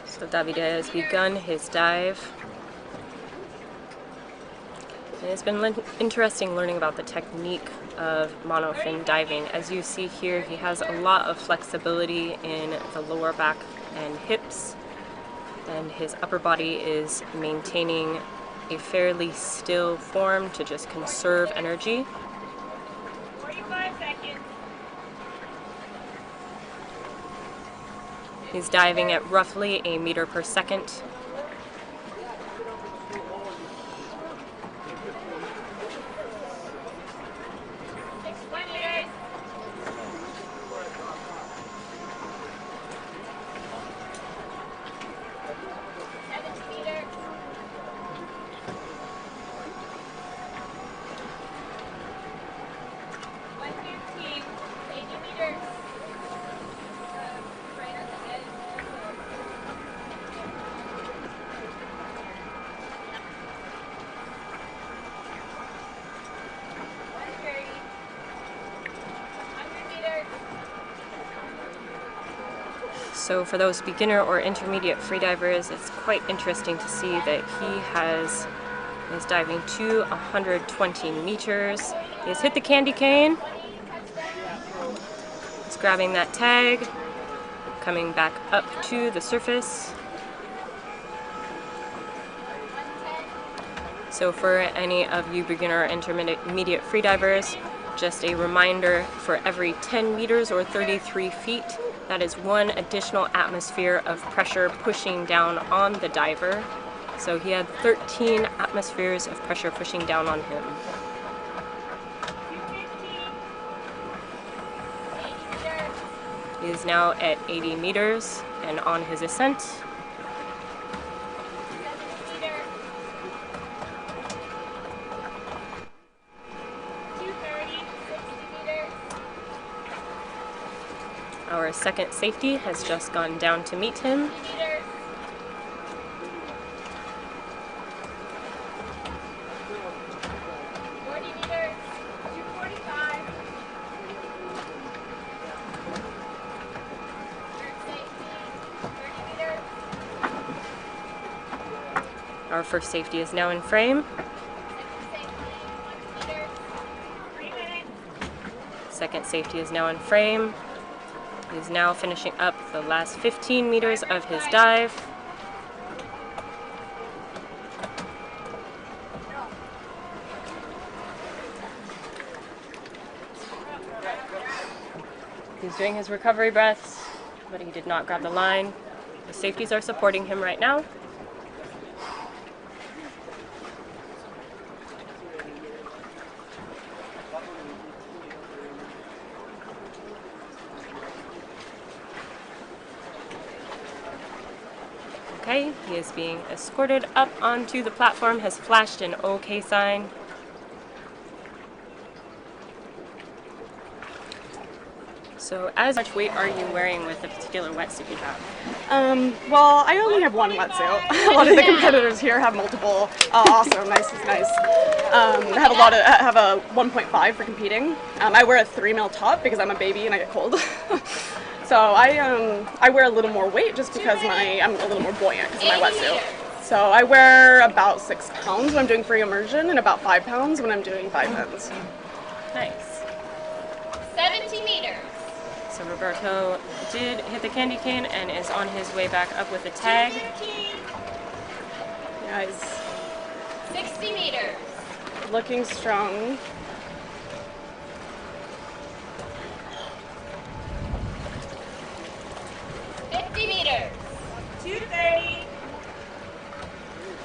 So Davide has begun his dive. And it's been interesting learning about the technique of monofin diving. As you see here, he has a lot of flexibility in the lower back and hips, and his upper body is maintaining a fairly still form to just conserve energy. 45 seconds. He's diving at roughly a meter per second. So for those beginner or intermediate freedivers, it's quite interesting to see that he is diving to 120 meters. He has hit the candy cane. He's grabbing that tag, coming back up to the surface. So for any of you beginner or intermediate freedivers, just a reminder, for every 10 meters or 33 feet, that is one additional atmosphere of pressure pushing down on the diver. So he had 13 atmospheres of pressure pushing down on him. He is now at 80 meters and on his ascent. Our second safety has just gone down to meet him. Our first safety is now in frame. Second safety is now in frame. He's now finishing up the last 15 meters of his dive. He's doing his recovery breaths, but he did not grab the line. The safeties are supporting him right now. Okay, he is being escorted up onto the platform, has flashed an OK sign. So as much weight are you wearing with the particular wetsuit you have? Well, I only have one wetsuit. A lot of the competitors here have multiple. Awesome, nice is nice. I have a 1.5 for competing. I wear a 3 mil top because I'm a baby and I get cold. So I wear a little more weight just because I'm a little more buoyant because of my wetsuit. So I wear about 6 pounds when I'm doing free immersion and about 5 pounds when I'm doing 5 ends. Nice. 70 meters. So Roberto did hit the candy cane and is on his way back up with a tag. Yeah, he's 60 meters. looking strong. Meters. 230.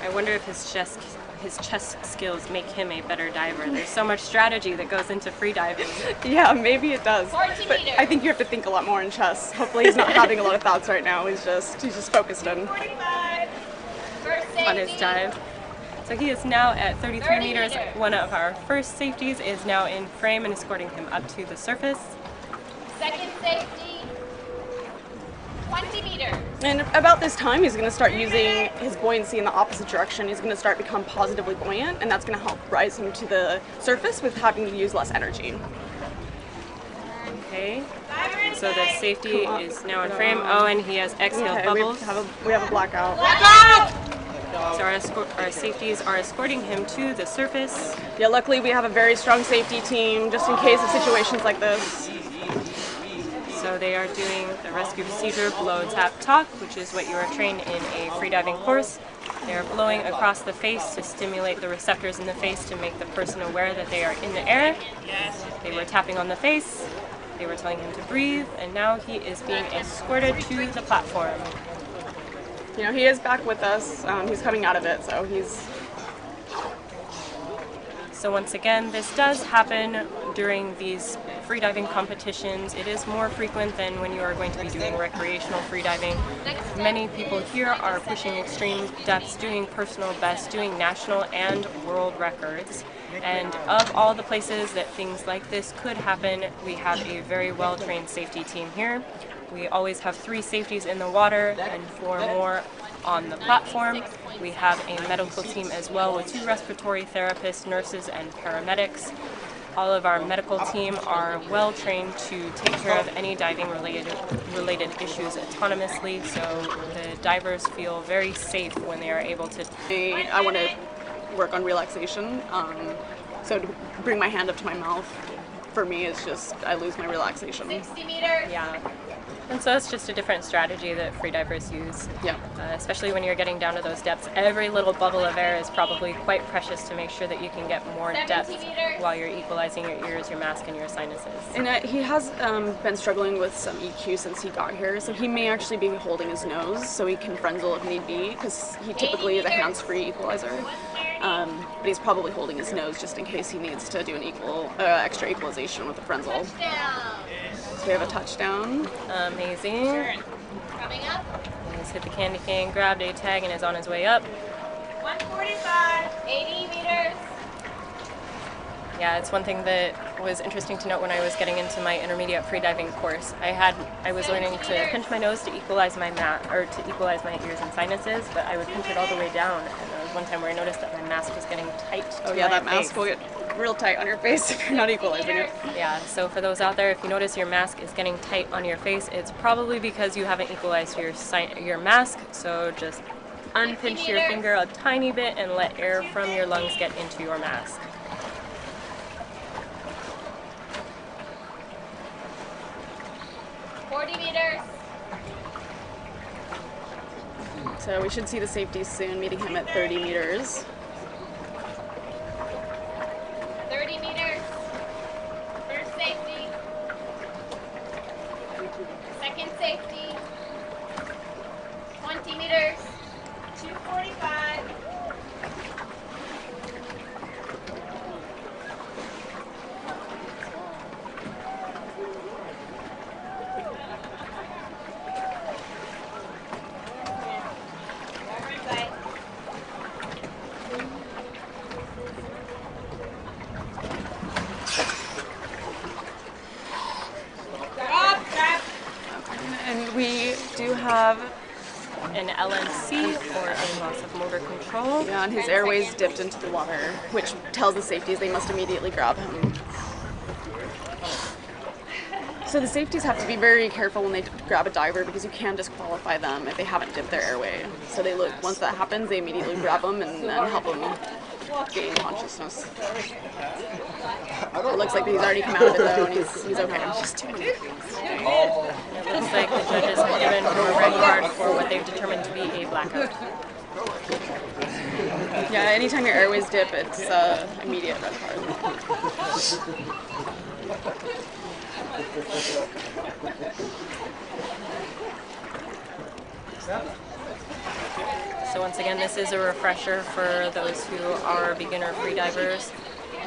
I wonder if his chest skills make him a better diver. There's so much strategy that goes into free diving. Yeah, maybe it does. 40 but meters. I think you have to think a lot more in chess. Hopefully he's not having a lot of thoughts right now. He's just focused in 45. On his dive. So he is now at 33 meters. One of our first safeties is now in frame and escorting him up to the surface. Second safety. And about this time, he's going to start using his buoyancy in the opposite direction. He's going to start become positively buoyant, and that's going to help rise him to the surface with having to use less energy. Okay, so the safety is now in frame. Oh, and he has exhaled bubbles. We have a blackout. So our safeties are escorting him to the surface. Yeah, luckily we have a very strong safety team just in case of situations like this. So they are doing the rescue procedure blow, tap, talk, which is what you are trained in a freediving course. They are blowing across the face to stimulate the receptors in the face to make the person aware that they are in the air. They were tapping on the face, they were telling him to breathe, and now he is being escorted to the platform. You know, he is back with us. He's coming out of it, so he's... So once again, this does happen during these freediving competitions. It is more frequent than when you are going to be doing recreational freediving. Many people here are pushing extreme depths, doing personal bests, doing national and world records. And of all the places that things like this could happen, we have a very well-trained safety team here. We always have 3 safeties in the water and 4 more on the platform. We have a medical team as well with 2 respiratory therapists, nurses, and paramedics. All of our medical team are well trained to take care of any diving related issues autonomously, so the divers feel very safe when they are able to. I want to work on relaxation, so to bring my hand up to my mouth, for me, it's just, I lose my relaxation. 60 meters. Yeah. And so it's just a different strategy that freedivers use. Yeah. Especially when you're getting down to those depths. Every little bubble of air is probably quite precious to make sure that you can get more depth while you're equalizing your ears, your mask, and your sinuses. And he has been struggling with some EQ since he got here, so he may actually be holding his nose so he can frenzel if need be, because he typically is a hands-free equalizer. But he's probably holding his nose just in case he needs to do an extra equalization with the frenzel. So we have a touchdown. Amazing. Coming up. He's hit the candy cane, grabbed a tag, and is on his way up. 145. 80 meters. Yeah, it's one thing that was interesting to note when I was getting into my intermediate freediving course. I was learning to pinch my nose to equalize my equalize my ears and sinuses, but I would pinch it all the way down. And there was one time where I noticed that my mask was getting tight to Oh yeah, my that mask face. will get real tight on your face if you're not equalizing it. Yeah, so for those out there, if you notice your mask is getting tight on your face, it's probably because you haven't equalized your mask. So just unpinch your finger a tiny bit and let air from your lungs get into your mask. So we should see the safety soon, meeting him at 30 meters. 30 meters. First safety. Second safety. 20 meters. 245. And we do have, An LMC, or a loss of motor control. yeah, and his airways dipped into the water, which tells the safeties they must immediately grab him. So the safeties have to be very careful when they grab a diver because you can disqualify them if they haven't dipped their airway. So they look, once that happens, they immediately grab them and then help them gain consciousness. It looks like he's already come out of it though, and he's okay. It looks like the judges have given him a red card for what they've determined to be a blackout. Yeah, anytime your airways dip, it's immediate red card. So once again, this is a refresher for those who are beginner freedivers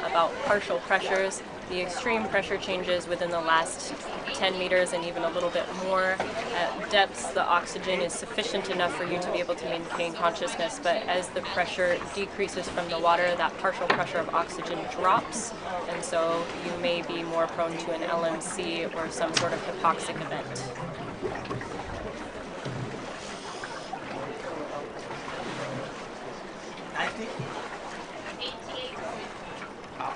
about partial pressures. The extreme pressure changes within the last 10 meters and even a little bit more. At depths, the oxygen is sufficient enough for you to be able to maintain consciousness, but as the pressure decreases from the water, that partial pressure of oxygen drops, and so you may be more prone to an LMC or some sort of hypoxic event.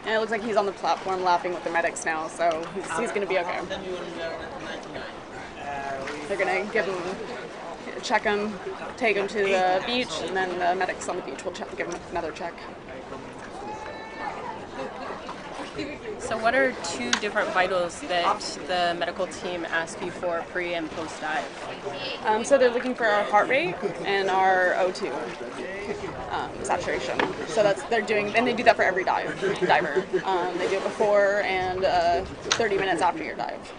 And it looks like he's on the platform laughing with the medics now, so he's going to be okay. They're going to give him, check him, take him to the beach, and then the medics on the beach will give him another check. So what are two different vitals that the medical team asks you for pre and post dive? So they're looking for our heart rate and our O2 saturation. So they're doing, and they do that for every diver. They do it before and 30 minutes after your dive.